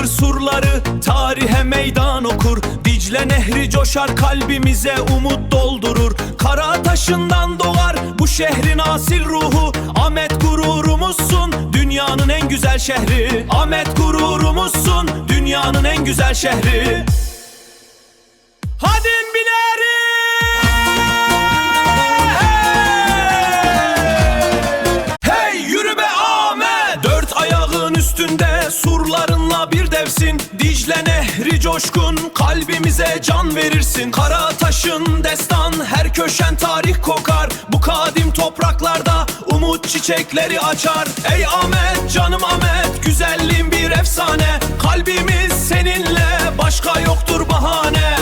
yıkır surları, tarihe meydan okur. Dicle nehri coşar, kalbimize umut doldurur. Kara taşından doğar bu şehrin asil ruhu. Ahmet gururumuzsun, dünyanın en güzel şehri. Ahmet gururumuzsun, dünyanın en güzel şehri. Hadi bineri! Hey yürü be Ahmet! Dört ayağın üstünde surlarınla bir devsin. Dicle nehri coşkun, kalbimize can verirsin. Kara taşın destan, her köşen tarih kokar. Bu kadim topraklarda umut çiçekleri açar. Ey Ahmet, canım Ahmet, güzelliğin bir efsane. Kalbimiz seninle, başka yoktur bahane.